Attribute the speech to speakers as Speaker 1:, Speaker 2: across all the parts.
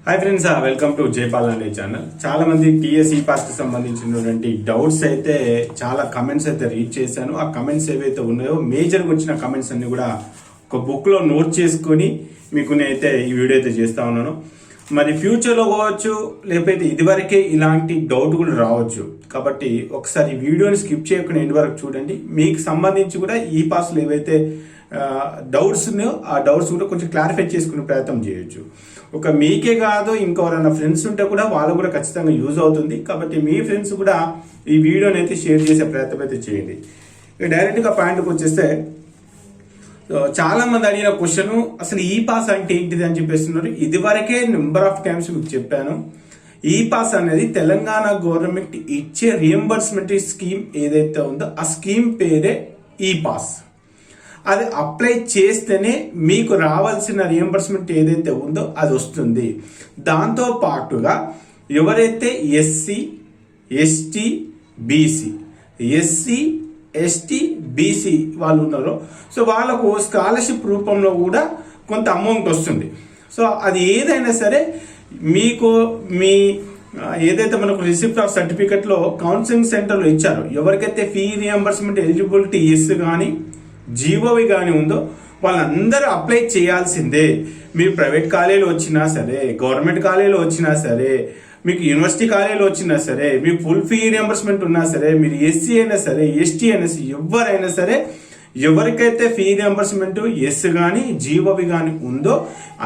Speaker 1: Hi friends, welcome to Jaipal అనే channel. చాలా మంది టీఎస్ ఈపాస్ కి సంబంధించినటువంటి డౌట్స్ అయితే చాలా కమెంట్స్ అయితే రీడ్ చేశాను. ఆ కమెంట్స్ ఏవైతే ఉన్నాయో మేజర్గా వచ్చిన కమెంట్స్ అన్ని కూడా ఒక బుక్ లో నోట్ చేసుకొని మీకు నేనైతే ఈ వీడియో అయితే చేస్తా ఉన్నాను. మరి ఫ్యూచర్ లో కావచ్చు, లేకపోతే ఇదివరకే ఇలాంటి డౌట్ కూడా రావచ్చు. కాబట్టి ఒకసారి ఈ వీడియోని స్కిప్ చేయకుండా ఎండ్ వరకు చూడండి. మీకు సంబంధించి కూడా ఈ పాస్లు ఏవైతే డౌట్స్ ఉన్నాయో ఆ డౌట్స్ కూడా కొంచెం క్లారిఫై చేసుకునే ప్రయత్నం చేయొచ్చు. ఒక మీకే కాదు, ఇంకెవరైనా ఫ్రెండ్స్ ఉంటే కూడా వాళ్ళకు కూడా ఖచ్చితంగా యూజ్ అవుతుంది. కాబట్టి మీ ఫ్రెండ్స్ కూడా ఈ వీడియోని అయితే షేర్ చేసే ప్రయత్నం అయితే చేయండి. డైరెక్ట్గా పాయింట్కి వచ్చేస్తే, చాలా మంది అడిగిన క్వశ్చన్ అసలు ఈ పాస్ అంటే ఏంటిది అని చెప్పేస్తున్నారు. ఇదివరకే నెంబర్ ఆఫ్ టైమ్స్ మీకు చెప్పాను. ఈ పాస్ అనేది తెలంగాణ గవర్నమెంట్ ఇచ్చే రియంబర్స్మెంట్ స్కీమ్ ఏదైతే ఉందో ఆ స్కీమ్ పేరే ఈ పాస్. అది అప్లై చేస్తేనే మీకు రావాల్సిన రియంబర్స్మెంట్ ఏదైతే ఉందో అది వస్తుంది. దాంతో పాటుగా ఎవరైతే ఎస్సీ, ఎస్టీ, బీసీ వాళ్ళు ఉన్నారో సో వాళ్ళకు స్కాలర్షిప్ రూపంలో కూడా కొంత అమౌంట్ వస్తుంది. సో అది ఏదైనా సరే మీకు మీ ఏదైతే మనకు రిసిప్ట్ ఆఫ్ సర్టిఫికెట్ లో కౌన్సిలింగ్ సెంటర్లో ఇచ్చారో, ఎవరికైతే ఫీ రియంబర్స్మెంట్ ఎలిజిబిలిటీ ఎస్ కానీ జీవోవి కానీ ఉందో వాళ్ళందరూ అప్లై చేయాల్సిందే. మీరు ప్రైవేట్ కాలేజీలో వచ్చినా సరే, గవర్నమెంట్ కాలేజీలో వచ్చినా సరే, మీకు యూనివర్సిటీ కాలేజీలో వచ్చినా సరే, మీకు ఫుల్ ఫీ రియంబర్స్మెంట్ ఉన్నా సరే, మీరు ఎస్సీ అయినా సరే, ఎస్టీ అయినా సరే, ఎవరైనా సరే, ఎవరికైతే ఫీ రియంబర్స్మెంట్ ఎస్ కానీ జీవోవి కానీ ఉందో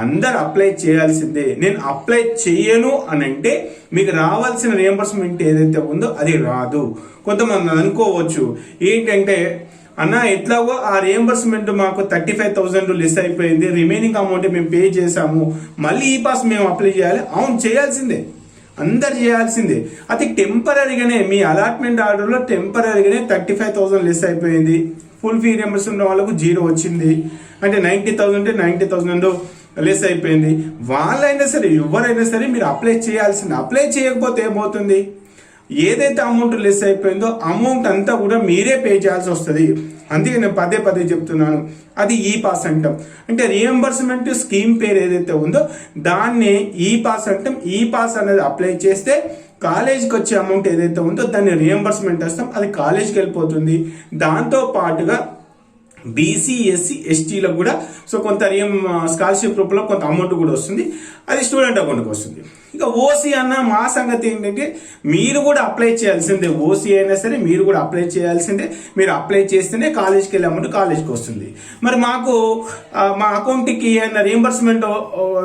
Speaker 1: అందరు అప్లై చేయాల్సిందే. నేను అప్లై చేయను అని అంటే మీకు రావాల్సిన రియంబర్స్మెంట్ ఏదైతే ఉందో అది రాదు. కొంతమంది అనుకోవచ్చు ఏంటంటే, అన్న ఎట్లాగో ఆ రియంబర్స్మెంట్ మాకు 35,000 లెస్ అయిపోయింది, రిమైనింగ్ అమౌంట్ మేము పే చేసాము, మళ్ళీ ఈ పాస్ మేము అప్లై చేయాలి. అవును, చేయాల్సిందే, అందరు చేయాల్సిందే. అది టెంపరీగానే మీ అలాట్మెంట్ ఆర్డర్లో టెంపరీగానే 35,000 లెస్ అయిపోయింది. ఫుల్ ఫీ రియంబర్స్మెంట్ వాళ్ళకు 0 వచ్చింది అంటే 90,000 లెస్ అయిపోయింది. వాళ్ళైనా సరే ఎవరైనా సరే మీరు అప్లై చేయాల్సిందే. అప్లై చేయకపోతే ఏమవుతుంది, ఏదైతే అమౌంట్ లెస్ అయిపోయిందో అమౌంట్ అంతా కూడా మీరే పే చేయాల్సి వస్తుంది. అందుకే నేను పదే చెప్తున్నాను, అది ఈ పాస్ అంటాం. అంటే రియంబర్స్మెంట్ స్కీమ్ పేరు ఏదైతే ఉందో దాన్ని ఈ పాస్ అంటాం. ఈ పాస్ అనేది అప్లై చేస్తే కాలేజీకి వచ్చే అమౌంట్ ఏదైతే ఉందో దాన్ని రియంబర్స్మెంట్ వస్తాం, అది కాలేజీకి వెళ్ళిపోతుంది. దాంతో పాటుగా బీసీ, ఎస్సీ, ఎస్టీలకు కూడా సో కొంత స్కాలర్షిప్ రూపంలో కొంత అమౌంట్ కూడా వస్తుంది. అది స్టూడెంట్ అకౌంట్కి వస్తుంది. ఇక ఓసీ అన్న మా సంగతి ఏంటంటే మీరు కూడా అప్లై చేయాల్సిందే. ఓసీ అయినా సరే మీరు కూడా అప్లై చేయాల్సిందే. మీరు అప్లై చేస్తేనే కాలేజ్కి వెళ్ళే అమౌంట్ కాలేజ్కి వస్తుంది. మరి మాకు మా అకౌంట్కి ఏమైనా రియంబర్స్మెంట్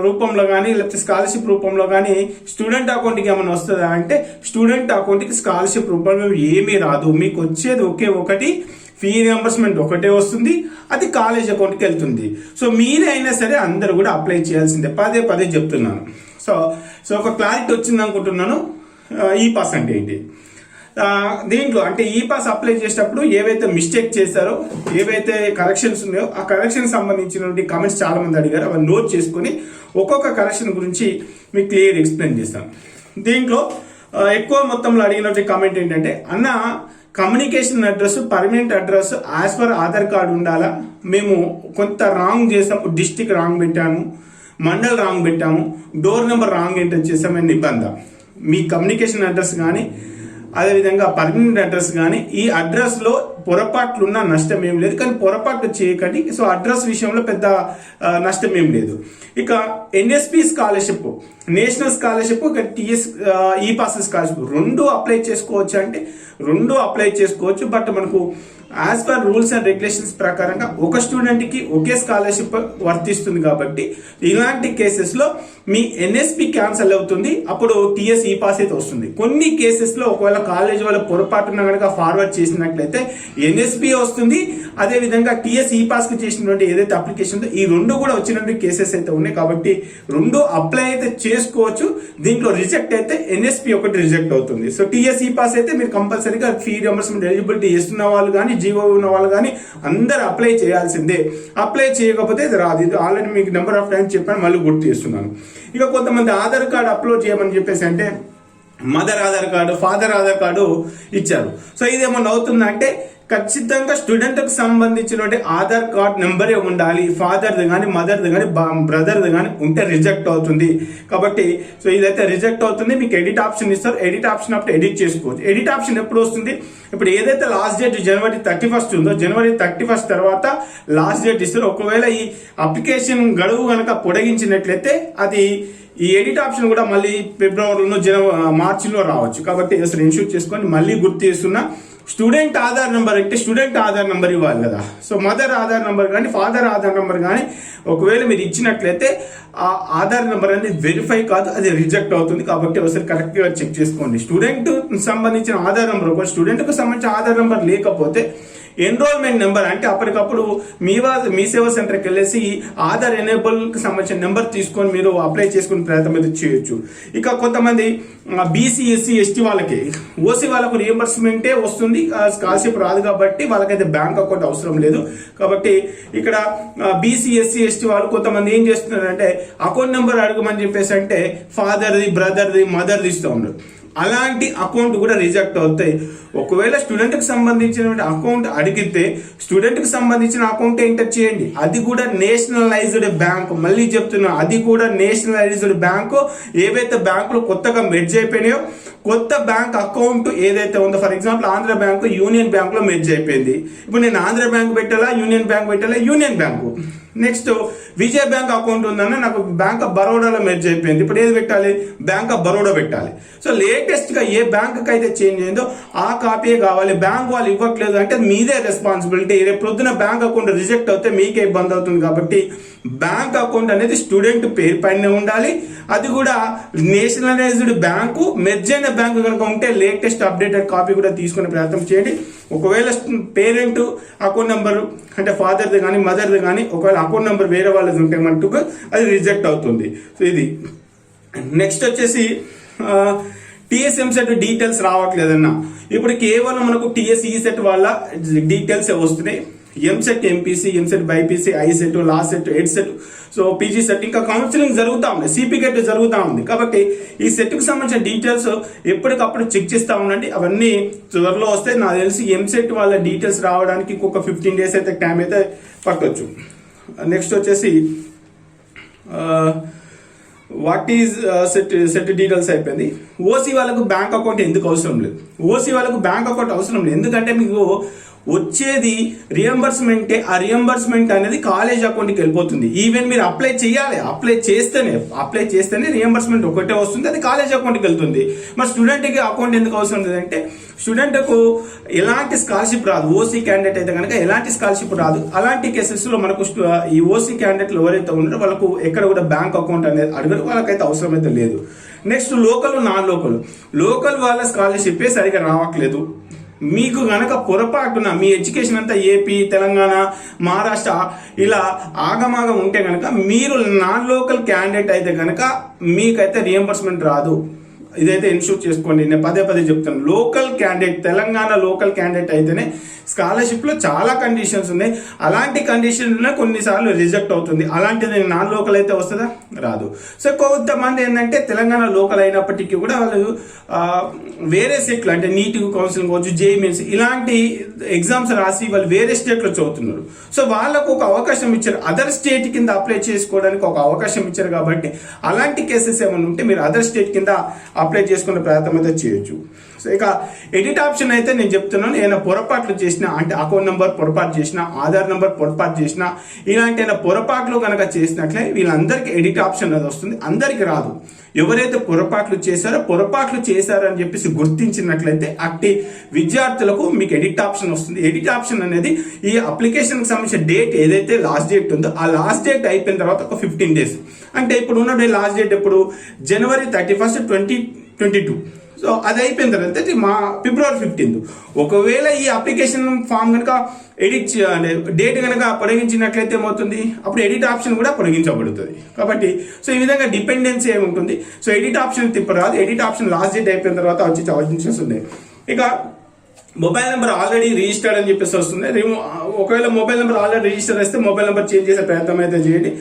Speaker 1: రూపంలో కానీ లేకపోతే స్కాలర్షిప్ రూపంలో కానీ స్టూడెంట్ అకౌంట్కి ఏమైనా వస్తుందా అంటే, స్టూడెంట్ అకౌంట్కి స్కాలర్షిప్ రూపంలో ఏమీ రాదు. మీకు వచ్చేది ఒకే ఒకటి, ఫీ రియంబర్స్మెంట్ ఒకటే వస్తుంది, అది కాలేజ్ అకౌంట్కి వెళ్తుంది. సో మీరైనా సరే అందరూ కూడా అప్లై చేయాల్సిందే. పదే చెప్తున్నాను. సో ఒక క్లారిటీ వచ్చింది అనుకుంటున్నాను. ఈ పాస్ అంటే ఏంటి, దీంట్లో అంటే ఈ పాస్ అప్లై చేసేటప్పుడు ఏవైతే మిస్టేక్ చేశారో, ఏవైతే కరెక్షన్స్ ఉన్నాయో ఆ కరెక్షన్ సంబంధించినటువంటి కామెంట్స్ చాలా మంది అడిగారు. అవన్నీ నోట్ చేసుకుని ఒక్కొక్క కరెక్షన్ గురించి మీకు క్లియర్ ఎక్స్ప్లెయిన్ చేస్తాను. దీంట్లో ఎక్కువ మొత్తంలో అడిగినటువంటి కామెంట్ ఏంటంటే, అన్న communication address permanent address as per Aadhaar card ఉండాలా, మేము కొంత రాంగ్ చేసాము, డిస్టిక్ రాంగ్ పెట్టాము, మండల్ రాంగ్ పెట్టాము, డోర్ నెంబర్ రాంగ్ ఎంటర్ చేసామని నిబంధన. మీ కమ్యూనికేషన్ అడ్రస్ కానీ అదేవిధంగా పర్మనెంట్ అడ్రస్ కానీ ఈ అడ్రస్ లో పొరపాట్లున్న నష్టం ఏం లేదు, కానీ పొరపాట్లు చేయకండి. సో అడ్రస్ విషయంలో పెద్ద నష్టం ఏం లేదు. ఇక NSP scholarship, national scholarship, TS ఈ పాస్ స్కాలర్షిప్ రెండు అప్లై చేసుకోవచ్చు అంటే రెండు అప్లై చేసుకోవచ్చు. బట్ మనకు as per rules and regulations ప్రకారంగా ఒక స్టూడెంట్ కి ఒకే స్కాలర్షిప్ వర్తిస్తుంది. కాబట్టి ఇలాంటి కేసెస్ లో మీ ఎన్ఎస్పి క్యాన్సల్ అవుతుంది, అప్పుడు టిఎస్ ఈ పాస్ అయితే వస్తుంది. కొన్ని కేసెస్ లో ఒకవేళ కాలేజ్ వాళ్ళ పొరపాటున కనుక ఫార్వర్డ్ చేసినట్లయితే ఎన్ఎస్పి వస్తుంది, అదే విధంగా టిఎస్ ఈ పాస్ కి చేసినటువంటి ఏదైతే అప్లికేషన్ ఉందో ఈ రెండు కూడా వచ్చినటువంటి కేసెస్ అయితే ఉన్నాయి. కాబట్టి రెండు అప్లై అయితే చేసుకోవచ్చు. దీంట్లో రిజెక్ట్ అయితే ఎన్ఎస్పి ఒకటి రిజెక్ట్ అవుతుంది. సో టిఎస్ ఈ పాస్ అయితే మీరు కంపల్సరీగా ఫీ రియంబర్స్మెంట్ ఎలిజిబిలిటీ ఇస్తున్న వాళ్ళు కానీ జీవో ఉన్న వాళ్ళు కానీ అందరూ అప్లై చేయాల్సిందే. అప్లై చేయకపోతే ఇది రాదు. ఇది ఆల్రెడీ మీకు నెంబర్ ఆఫ్ టైమ్స్ చెప్పాను, మళ్ళీ గుర్తు చేస్తున్నాను. ఇక కొంతమంది ఆధార్ కార్డు అప్లోడ్ చేయమని చెప్పేసి అంటే mother Aadhaar card, father Aadhaar card ఇచ్చారు. సో ఇదేమన్నా అవుతుందంటే ఖచ్చితంగా స్టూడెంట్కి సంబంధించినటువంటి ఆధార్ కార్డ్ నెంబరే ఉండాలి. ఫాదర్ది కానీ మదర్ది కానీ బ్రదర్ది కానీ ఉంటే రిజెక్ట్ అవుతుంది. కాబట్టి సో ఇదైతే రిజెక్ట్ అవుతుంది. మీకు ఎడిట్ ఆప్షన్ ఇస్తారు. ఎడిట్ ఆప్షన్ అప్పుడు ఎడిట్ చేసుకోవచ్చు. ఎడిట్ ఆప్షన్ ఎప్పుడు వస్తుంది? ఇప్పుడు ఏదైతే లాస్ట్ డేట్ జనవరి 31 ఉందో జనవరి 31 తర్వాత లాస్ట్ డేట్ ఇస్తారు. ఒకవేళ ఈ అప్లికేషన్ గడువు కనుక పొడిగించినట్లయితే అది ఈ ఎడిట్ ఆప్షన్ కూడా మళ్ళీ ఫిబ్రవరిలో మార్చిలో రావచ్చు. కాబట్టి అసలు ఇన్షూర్ చేసుకొని మళ్ళీ గుర్తు చేస్తున్నా, స్టూడెంట్ ఆధార్ నెంబర్ అంటే స్టూడెంట్ ఆధార్ నెంబర్ ఇవ్వాలి కదా. సో మదర్ ఆధార్ నెంబర్ కానీ ఫాదర్ ఆధార్ నెంబర్ కానీ ఒకవేళ మీరు ఇచ్చినట్లయితే ఆ ఆధార్ నెంబర్ అనేది వెరిఫై కాదు, అది రిజెక్ట్ అవుతుంది. కాబట్టి ఒకసారి కరెక్ట్ గా చెక్ చేసుకోండి. స్టూడెంట్ సంబంధించిన ఆధార్ నెంబర్, ఒక స్టూడెంట్ కు సంబంధించిన ఆధార్ నెంబర్ లేకపోతే ఎన్రోల్మెంట్ నెంబర్ అంటే అప్పటికప్పుడు మీసేవ సెంటర్కి వెళ్ళేసి ఆధార్ ఎనేబుల్ కి సంబంధించిన నెంబర్ తీసుకొని మీరు అప్లై చేసుకునే ప్రయత్నం అయితే చేయొచ్చు. ఇక కొంతమంది బీసీ ఎస్సీ ఎస్టీ వాళ్ళకి, ఓసీ వాళ్ళకు రియంబర్స్మెంటే వస్తుంది, స్కాలర్షిప్ రాదు కాబట్టి వాళ్ళకైతే బ్యాంక్ అకౌంట్ అవసరం లేదు. కాబట్టి ఇక్కడ బీసీ ఎస్సీ ఎస్టీ వాళ్ళు కొంతమంది ఏం చేస్తున్నారంటే అకౌంట్ నెంబర్ అడగమని చెప్పేసి అంటే ఫాదర్ది బ్రదర్ది మదర్ది ఇస్తూ ఉన్నారు. అలాంటి అకౌంట్ కూడా రిజెక్ట్ అవుతాయి. ఒకవేళ స్టూడెంట్ కి సంబంధించిన అకౌంట్ అడిగితే స్టూడెంట్ కి సంబంధించిన అకౌంట్ ఎంటర్ చేయండి. అది కూడా నేషనలైజ్డ్ బ్యాంక్. మళ్ళీ చెప్తున్నా, అది కూడా నేషనలైజ్డ్ బ్యాంకు. ఏవైతే బ్యాంకులు కొత్తగా మెర్జ్ అయిపోయినాయో కొత్త బ్యాంక్ అకౌంట్ ఏదైతే ఉందో, for example Andhra bank union bank లో మెర్జ్ అయిపోయింది. ఇప్పుడు నేను ఆంధ్ర బ్యాంక్ పెట్టాలా యూనియన్ బ్యాంక్ పెట్టాలా? Union bank. నెక్స్ట్ విజయ బ్యాంక్ అకౌంట్ ఉందన్న నాకు బ్యాంక్ ఆఫ్ బరోడాలో మెర్జ్ అయిపోయింది. ఇప్పుడు ఏది పెట్టాలి? బ్యాంక్ ఆఫ్ బరోడా పెట్టాలి. సో లేటెస్ట్ గా ఏ బ్యాంక్ అయితే చేంజ్ అయిందో ఆ కాపీయే కావాలి. బ్యాంక్ వాళ్ళు ఇవ్వట్లేదు అంటే మీదే రెస్పాన్సిబిలిటీ. రేపు పొద్దున బ్యాంక్ అకౌంట్ రిజెక్ట్ అవుతే మీకే ఇబ్బంది అవుతుంది. కాబట్టి బ్యాంక్ అకౌంట్ అనేది స్టూడెంట్ పేరు పైన ఉండాలి. అది కూడా నేషనలైజ్డ్ బ్యాంకు. మెర్జ్ అయిన బ్యాంకు కనుక ఉంటే లేటెస్ట్ అప్డేటెడ్ కాపీ కూడా తీసుకునే ప్రయత్నం చేయండి. ఒకవేళ పేరెంట్ అకౌంట్ నెంబర్ అంటే ఫాదర్ది కానీ మదర్ది కానీ ఒకవేళ అకౌంట్ నెంబర్ వేరే వాళ్ళది ఉంటే మటుకు అది రిజెక్ట్ అవుతుంది. సో ఇది నెక్స్ట్ వచ్చేసి టీఎస్ ఎంసెట్ డీటెయిల్స్ రావట్లేదన్న. ఇప్పుడు కేవలం మనకు టీఎస్ ఈసెట్ వాళ్ళ డీటెయిల్స్ వస్తున్నాయి. EAMCET MPC, EAMCET BiPC, ICET, last set, EdCET, so PG set, ఇంకా కౌన్సిలింగ్ జరుగుతూ ఉంది, సిపి గెట్ జరుగుతూ ఉంది. కాబట్టి ఈ సెట్ కు సంబంధించిన డీటెయిల్స్ ఎప్పటికప్పుడు చెక్ చేస్తూ ఉండండి. అవన్నీ త్వరలో వస్తాయి. నాకు తెలిసి ఎంసెట్ వాళ్ళ డీటెయిల్స్ రావడానికి ఇంకొక 15 days అయితే టైం అయితే పట్టొచ్చు. నెక్స్ట్ వచ్చేసి వాట్ ఈజ్ సెట్ డీటెయిల్స్ అయిపోయింది. ఓసీ వాళ్ళకు బ్యాంక్ అకౌంట్ ఎందుకు అవసరం లేదు? ఓసీ వాళ్ళకు బ్యాంక్ అకౌంట్ అవసరం లేదు. ఎందుకంటే మీకు వచ్చేది రియంబర్స్మెంటే. ఆ రియంబర్స్మెంట్ అనేది కాలేజ్ అకౌంట్కి వెళ్ళిపోతుంది. ఈవెన్ మీరు అప్లై చేయాలి, అప్లై చేస్తేనే రియంబర్స్మెంట్ ఒకటే వస్తుంది, అది కాలేజ్ అకౌంట్కి వెళ్తుంది. మరి స్టూడెంట్కి అకౌంట్ ఎందుకు అవసరం లేదంటే స్టూడెంట్కు ఎలాంటి స్కాలర్షిప్ రాదు. ఓసీ క్యాండిడేట్ అయితే కనుక ఎలాంటి స్కాలర్షిప్ రాదు. అలాంటి కేసెస్ లో మనకు ఈ ఓసీ క్యాండిడేట్లు ఎవరైతే ఉన్నారో వాళ్ళకు ఎక్కడ కూడా బ్యాంక్ అకౌంట్ అనేది అడగరు, వాళ్ళకైతే అవసరం అయితే లేదు. నెక్స్ట్ లోకల్, నాన్ లోకల్ వాళ్ళ స్కాలర్షిప్ సరిగా రావట్లేదు. మీకు గనక పొరపాటున మీ ఎడ్యుకేషన్ అంతా ఏపీ, తెలంగాణ, మహారాష్ట్ర ఇలా ఆగమాగం ఉంటే గనక మీరు నాన్ లోకల్ క్యాండిడేట్ అయితే గనక మీకైతే రియంబర్స్మెంట్ రాదు. ఇదైతే ఇన్షూర్ చేసుకోండి. నేను పదే చెప్తాను. Local candidate, Telangana local candidate అయితేనే స్కాలర్షిప్ లో చాలా కండిషన్స్ ఉన్నాయి. అలాంటి కండిషన్ కొన్నిసార్లు రిజెక్ట్ అవుతుంది. అలాంటిది నాన్ లోకల్ అయితే వస్తుందా? రాదు. సో కొంతమంది ఏంటంటే తెలంగాణ లోకల్ అయినప్పటికీ కూడా వాళ్ళు వేరే సెట్లు అంటే నీట్ కౌన్సిలింగ్ కావచ్చు, జేఈ మెయిన్స్ ఇలాంటి ఎగ్జామ్స్ రాసి వాళ్ళు వేరే స్టేట్ లో చదువుతున్నారు. సో వాళ్ళకు ఒక అవకాశం ఇచ్చారు, అదర్ స్టేట్ కింద అప్లై చేసుకోవడానికి ఒక అవకాశం ఇచ్చారు. కాబట్టి అలాంటి కేసెస్ ఏమైనా ఉంటే మీరు అదర్ స్టేట్ కింద అప్లై చేసుకునే ప్రయత్నం అయితే చేయొచ్చు. సో ఇక ఎడిట్ ఆప్షన్ అయితే నేను చెప్తున్నాను, ఏమైనా పొరపాట్లు చేసినా అంటే అకౌంట్ నెంబర్ పొరపాటు చేసినా, ఆధార్ నెంబర్ పొరపాటు చేసినా, ఇలాంటి పొరపాట్లు కనుక చేసినట్లే వీళ్ళందరికీ ఎడిట్ ఆప్షన్ అనేది వస్తుంది. అందరికి రాదు. ఎవరైతే పొరపాట్లు చేశారని చెప్పేసి గుర్తించినట్లయితే అట్టి విద్యార్థులకు మీకు ఎడిట్ ఆప్షన్ వస్తుంది. ఎడిట్ ఆప్షన్ అనేది ఈ అప్లికేషన్ కి సంబంధించిన డేట్ ఏదైతే లాస్ట్ డేట్ ఉందో ఆ లాస్ట్ డేట్ అయిపోయిన తర్వాత ఒక 15 days అంటే ఇప్పుడు ఉన్న లాస్ట్ డేట్ ఎప్పుడు? జనవరి 31, 2022. సో అది అయిపోయిన తర్వాత ఫిబ్రవరి 15. ఒకవేళ ఈ అప్లికేషన్ ఫామ్ కనుక ఎడిట్ డేట్ కనుక పొడిగించినట్లయితే ఏమవుతుంది? అప్పుడు ఎడిట్ ఆప్షన్ కూడా పొడిగించబడుతుంది. కాబట్టి సో ఈ విధంగా డిపెండెన్సీ ఏముంటుంది. సో ఎడిట్ ఆప్షన్ తిప్పరాదు. ఎడిట్ ఆప్షన్ లాస్ట్ డేట్ అయిపోయిన తర్వాత వచ్చి ఆప్షన్స్ ఉన్నాయి. ఇక మొబైల్ నెంబర్ ఆల్రెడీ రిజిస్టర్డ్ అని చెప్పేసి వస్తుంది. ఒకవేళ మొబైల్ నెంబర్ ఆల్రెడీ రిజిస్టర్ అయితే మొబైల్ నెంబర్ చేంజ్ చేసే ప్రయత్నం అయితే చేయండి.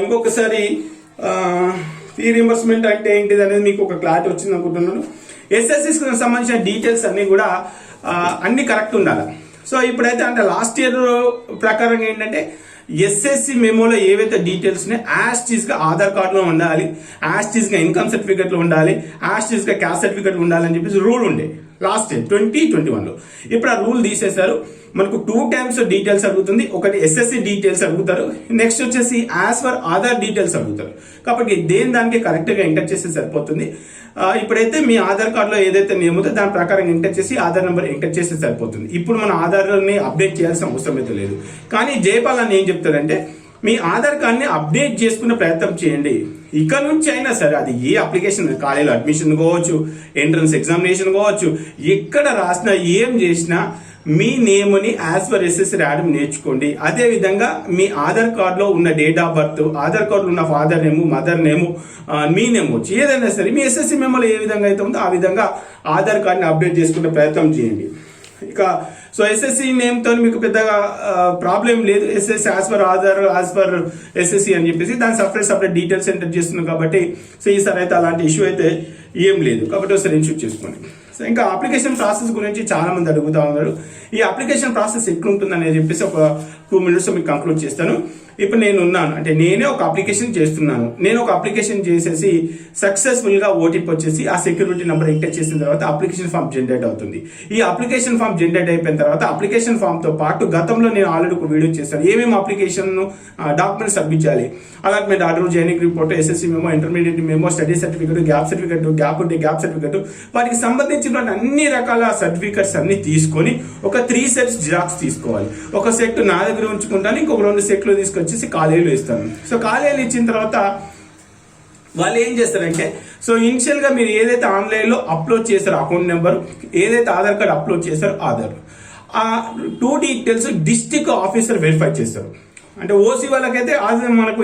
Speaker 1: ఇంకొకసారి ఫీ రీంబర్స్మెంట్ అంటే ఏంటిది అనేది మీకు ఒక క్లారిటీ వచ్చింది అనుకుంటున్నాను. ఎస్ఎస్సి సంబంధించిన డీటెయిల్స్ అన్ని కూడా అన్ని కరెక్ట్ ఉండాలి. సో ఇప్పుడైతే అంటే లాస్ట్ ఇయర్ ప్రకారం ఏంటంటే ఎస్ఎస్సి మెమోలో ఏవైతే డీటెయిల్స్ ఉన్నాయో యాస్టీస్గా ఆధార్ కార్డులో ఉండాలి, యాస్టీస్గా ఇన్కమ్ సర్టిఫికేట్లో ఉండాలి, యాస్టీస్గా క్యాస్ట్ సర్టిఫికేట్ ఉండాలి అని చెప్పేసి రూల్ ఉండే లాస్ట్ ఇయర్ 2021లో. ఇప్పుడు ఆ రూల్ తీసేశారు. మనకు 2 టైమ్స్ డీటెయిల్స్ అడుగుతుంది. ఒకటి ఎస్ఎస్సి డీటెయిల్స్ అడుగుతారు, నెక్స్ట్ వచ్చేసి యాజ్ ఫర్ ఆధార్ డీటెయిల్స్ అడుగుతారు. కాబట్టి దేని దానికి కరెక్ట్గా ఎంటర్ చేస్తే సరిపోతుంది. ఇప్పుడైతే మీ ఆధార్ కార్డులో ఏదైతే నేమ్ ఉందో దాని ప్రకారం ఎంటర్ చేసి ఆధార్ నెంబర్ ఎంటర్ చేస్తే సరిపోతుంది. ఇప్పుడు మన ఆధార్ని అప్డేట్ చేయాల్సిన అవసరం అయితే లేదు. కానీ జయపాల్ అని ఏం చెప్తారంటే మీ ఆధార్ కార్డ్ని అప్డేట్ చేసుకునే ప్రయత్నం చేయండి. ఇక నుంచి అయినా సరే అది ఏ అప్లికేషన్, కాలేజీలో అడ్మిషన్ కావచ్చు, ఎంట్రన్స్ ఎగ్జామినేషన్ కావచ్చు, ఎక్కడ రాసినా ఏం చేసినా మీ నేమ్ని యాజ్ పర్ ఎస్ఎస్సి రాయడం నేర్చుకోండి. అదే విధంగా మీ ఆధార్ కార్డులో ఉన్న డేట్ ఆఫ్ బర్త్, ఆధార్ కార్డులో ఉన్న ఫాదర్ నేము, మదర్ నేము, మీ నేమ్ వచ్చి ఏదైనా సరే మీ ఎస్ఎస్సి మెమోలో ఏ విధంగా అయితే ఉందో ఆ విధంగా ఆధార్ కార్డుని అప్డేట్ చేసుకునే ప్రయత్నం చేయండి. ఇక సో ఎస్ఎస్సి నేమ్తో మీకు పెద్దగా ప్రాబ్లం లేదు. SSC as per Aadhaar, as per SSC అని చెప్పేసి దాని సపరేట్ డీటెయిల్స్ ఎంటర్ చేస్తున్నాం కాబట్టి సో ఈసారి అయితే అలాంటి ఇష్యూ అయితే ఏం లేదు. కాబట్టి ఒకసారి ఇన్షూట్ చేసుకోండి. సో ఇంకా అప్లికేషన్ ప్రాసెస్ గురించి చాలా మంది అడుగుతా ఉన్నారు. ఈ అప్లికేషన్ ప్రాసెస్ ఎట్లుంటుంది అనేది చెప్పేసి ఒక 2 minutes మీకు కంక్లూడ్ చేస్తాను. ఇప్పుడు నేను ఉన్నాను అంటే నేనే ఒక అప్లికేషన్ చేస్తున్నాను. నేను ఒక అప్లికేషన్ చేసేసి సక్సెస్ఫుల్ గా ఓటీపీ వచ్చేసి ఆ సెక్యూరిటీ నెంబర్ ఎంటర్ చేసిన తర్వాత అప్లికేషన్ ఫామ్ జనరేట్ అవుతుంది. ఈ అప్లికేషన్ ఫామ్ జనరేట్ అయిపోయిన తర్వాత అప్లికేషన్ ఫామ్ తో పాటు గతంలో నేను ఆల్రెడీ ఒక వీడియో చేశాను. ఏమేమి అప్లికేషన్ డాక్యుమెంట్స్ సబ్మిట్ చేయాలి, allotment order, joining report, SSC memo, intermediate memo, study certificate, gap certificate, gap ఉంటే గ్యాప్ సర్టిఫికేట్, వాటికి సంబంధించిన అన్ని రకాల సర్టిఫికేట్స్ అన్ని తీసుకొని ఒక 3 sets జిరాక్స్ తీసుకోవాలి. ఒక సెట్ నా దగ్గర ఉంచుకుంటాను, ఇంకొక 2 సెట్లు తీసుకొచ్చేసి కాలేజీలో ఇస్తాను. సో కాలేజీలో ఇచ్చిన తర్వాత వాళ్ళు ఏం చేస్తారంటే సో ఇనిషియల్ గా మీరు ఏదైతే ఆన్లైన్ లో అప్లోడ్ చేశారో అకౌంట్ నెంబర్, ఏదైతే ఆధార్ కార్డ్ అప్లోడ్ చేశారో ఆధార్, ఆ 2 డీటెయిల్స్ డిస్ట్రిక్ట్ ఆఫీసర్ వెరిఫై చేస్తారు. అంటే ఓసీ వాళ్ళకైతే ఆధార్ మనకు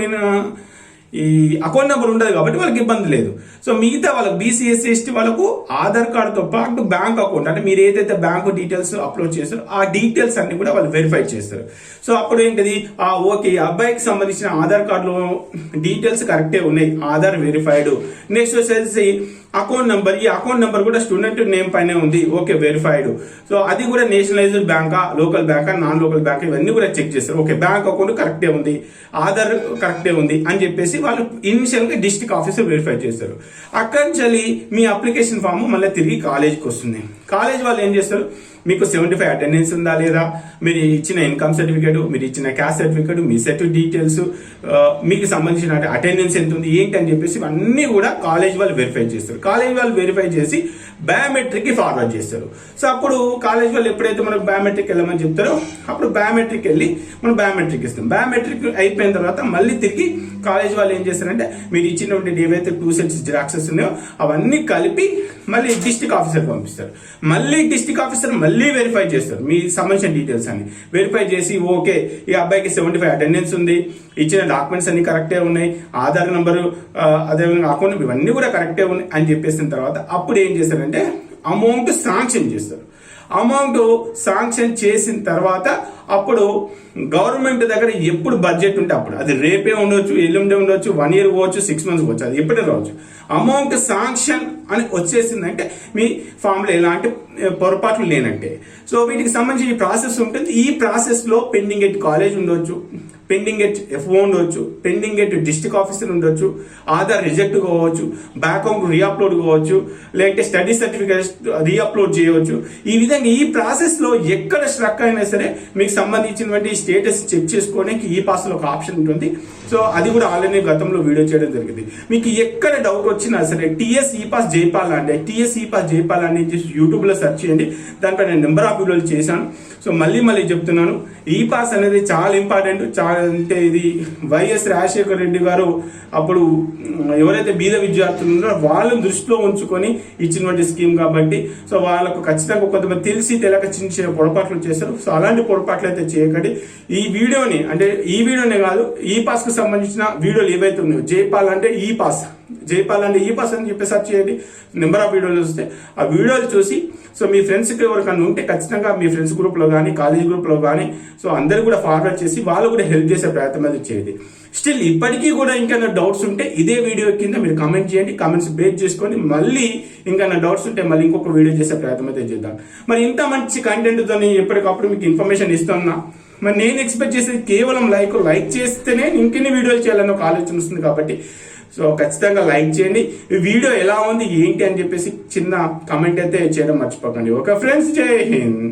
Speaker 1: ఈ అకౌంట్ నెంబర్ ఉండదు కాబట్టి వాళ్ళకి ఇబ్బంది లేదు. సో మిగతా వాళ్ళకి బీసీ, ఎస్సీ, ఎస్టీ వాళ్ళకు ఆధార్ కార్డుతో పాటు బ్యాంక్ అకౌంట్, అంటే మీరు ఏదైతే బ్యాంకు డీటెయిల్స్ అప్లోడ్ చేస్తారో ఆ డీటెయిల్స్ అన్ని కూడా వాళ్ళు వెరిఫై చేస్తారు. సో అప్పుడు ఏంటిది, ఓకే అబ్బాయికి సంబంధించిన ఆధార్ కార్డులో డీటెయిల్స్ కరెక్టే ఉన్నాయి, ఆధార్ వెరిఫైడ్. నెక్స్ట్ వచ్చేసి అకౌంట్ నెంబర్, ఈ అకౌంట్ నెంబర్ కూడా స్టూడెంట్ నేమ్ పైనే ఉంది, ఓకే వెరిఫైడ్. సో అది కూడా నేషనలైజ్డ్ బ్యాంకా, లోకల్ బ్యాంకా, నాన్ లోకల్ బ్యాంక్, ఇవన్నీ కూడా చెక్ చేస్తారు. ఓకే బ్యాంక్ అకౌంట్ కరెక్టే ఉంది, ఆధార్ కరెక్టే ఉంది అని చెప్పేసి వాళ్ళు ఇనిషియల్ గా డిస్ట్రిక్ట్ ఆఫీసర్ వెరిఫై చేస్తారు. అక్కడి నుంచి మీ అప్లికేషన్ ఫామ్ మళ్ళీ తిరిగి కాలేజ్కి వస్తుంది. కాలేజ్ వాళ్ళు ఏం చేస్తారు, మీకు 75 అటెండెన్స్ ఉందా లేదా, మీరు ఇచ్చిన ఇన్కమ్ సర్టిఫికేట్, మీరు ఇచ్చిన క్యాస్ట్ సర్టిఫికేట్, మీ సెట్ డీటెయిల్స్, మీకు సంబంధించిన అటెండెన్స్ ఎంత ఉంది ఏంటి అని చెప్పేసి అన్ని కూడా కాలేజ్ వాళ్ళు వెరిఫై చేస్తారు. కాలేజ్ వాళ్ళు వెరిఫై చేసి బయోమెట్రిక్ కి ఫార్వర్డ్ చేస్తారు. సో అప్పుడు కాలేజ్ వాళ్ళు ఎప్పుడైతే మనకు బయోమెట్రిక్ వెళ్ళమని చెప్తారో అప్పుడు బయోమెట్రిక్ వెళ్ళి మనం బయోమెట్రిక్ ఇస్తాం. బయోమెట్రిక్ అయిపోయిన తర్వాత మళ్ళీ తిరిగి కాలేజ్ వాళ్ళు ఏం చేస్తారంటే మీరు ఇచ్చినటువంటి ఏవైతే 2 sets జిరాక్సెస్ ఉన్నాయో అవన్నీ కలిపి మళ్ళీ డిస్ట్రిక్ట్ ఆఫీసర్ పంపిస్తారు. మళ్ళీ డిస్ట్రిక్ట్ ఆఫీసర్ మళ్ళీ వెరిఫై చేస్తారు మీ సంబంధించిన డీటెయిల్స్ అన్ని వెరిఫై చేసి ఓకే ఈ అబ్బాయికి 75 అటెండెన్స్ ఉంది, ఇచ్చిన డాక్యుమెంట్స్ అన్ని కరెక్టే ఉన్నాయి, ఆధార్ నంబరు అదేవిధంగా అకౌంట్ ఇవన్నీ కూడా కరెక్టే ఉన్నాయి అని చెప్పేసిన తర్వాత అప్పుడు ఏం చేస్తారంటే అమౌంట్ శాంక్షన్ చేస్తారు. అమౌంట్ శాంక్షన్ చేసిన తర్వాత అప్పుడు గవర్నమెంట్ దగ్గర ఎప్పుడు బడ్జెట్ ఉంటే అప్పుడు, అది రేపే ఉండొచ్చు, ఎల్లుండే ఉండొచ్చు, 1 year పోవచ్చు, 6 months పోవచ్చు, అది ఎప్పుడే రావచ్చు. అమౌంట్ శాంక్షన్ అని వచ్చేసిందంటే మీ ఫామ్ లో ఎలాంటి పొరపాట్లు లేనంటే. సో వీటికి సంబంధించి ఈ ప్రాసెస్ ఉంటుంది. ఈ ప్రాసెస్ లో పెండింగ్ ఎట్ కాలేజ్ ఉండొచ్చు, పెండింగ్ ఎట్ ఎఫ్ఓ ఉండొచ్చు, పెండింగ్ ఎట్ డిస్ట్రిక్ట్ ఆఫీసర్ ఉండొచ్చు, ఆధార్ రిజెక్ట్ కావచ్చు, బ్యాక్ అకౌంట్ రీఅప్లోడ్ కావచ్చు, లేదంటే స్టడీ సర్టిఫికేట్ రీఅప్లోడ్ చేయవచ్చు. ఈ విధంగా ఈ ప్రాసెస్ లో ఎక్కడ స్ట్రక్ అయినా సరే మీకు సంబంధించినటువంటి స్టేటస్ చెక్ చేసుకోవడానికి ఈ పాస్ లో ఒక ఆప్షన్ ఉంటుంది. సో అది కూడా ఆల్రెడీ గతంలో వీడియో చేయడం జరిగింది. మీకు ఎక్కడ డౌట్ వచ్చినా సరే టీఎస్ ఈపాస్ జైపాల్ అంటే టీఎస్ ఈపాస్ జైపాల్ అని యూట్యూబ్ లో సెర్చ్ చేయండి. దానిపై నేను నెంబర్ ఆఫ్ వీడియోలు చేశాను. సో మళ్ళీ చెప్తున్నాను, ఈ పాస్ అనేది చాలా ఇంపార్టెంట్. చాలా అంటే ఇది వైఎస్ రాజశేఖర రెడ్డి గారు అప్పుడు ఎవరైతే బీద విద్యార్థులు ఉన్నారో వాళ్ళని దృష్టిలో ఉంచుకొని ఇచ్చినటువంటి స్కీమ్ కాబట్టి సో వాళ్ళకు ఖచ్చితంగా కొంతమంది తెలిసి తెలియక చిన్న పొరపాట్లు చేస్తారు. సో అలాంటి పొరపాట్లు అయితే చేయకండి. ఈ వీడియోనే కాదు, ఈ పాస్ కు సంబంధించిన వీడియోలు ఏవైతే ఉన్నాయో, జైపాల్ అంటే ఈ పాస్ అని చెప్పి సెర్చ్ చేయండి. నెంబర్ ఆఫ్ వీడియోలు వస్తే ఆ వీడియోలు చూసి సో మీ ఫ్రెండ్స్కి ఎవరికన్నా ఉంటే ఖచ్చితంగా మీ ఫ్రెండ్స్ గ్రూప్ లో కానీ కాలేజ్ గ్రూప్ లో కానీ సో అందరు కూడా ఫార్వర్డ్ చేసి వాళ్ళు కూడా హెల్ప్ చేసే ప్రయత్నం అయితే చేయండి. స్టిల్ ఇప్పటికీ కూడా ఇంకా డౌట్స్ ఉంటే ఇదే వీడియో కింద మీరు కామెంట్ చేయండి, కామెంట్స్ బేస్ చేసుకొని మళ్ళీ ఇంకా డౌట్స్ ఉంటే మళ్ళీ ఇంకొక వీడియో చేసే ప్రయత్నం అయితే చేద్దాం. మరి ఇంత మంచి కంటెంట్ తో ఎప్పటికప్పుడు మీకు ఇన్ఫర్మేషన్ ఇస్తున్నా. మరి నేను ఎక్స్పెక్ట్ చేసేది కేవలం లైక్ చేస్తేనే ఇంకెన్ని వీడియోలు చేయాలని ఒక ఆలోచన వస్తుంది. కాబట్టి సో ఖచ్చితంగా లైక్ చేయండి. ఈ వీడియో ఎలా ఉంది ఏంటి అని చెప్పేసి చిన్న కామెంట్ అయితే చేయడం మర్చిపోకండి. ఓకే ఫ్రెండ్స్, జై హింద్.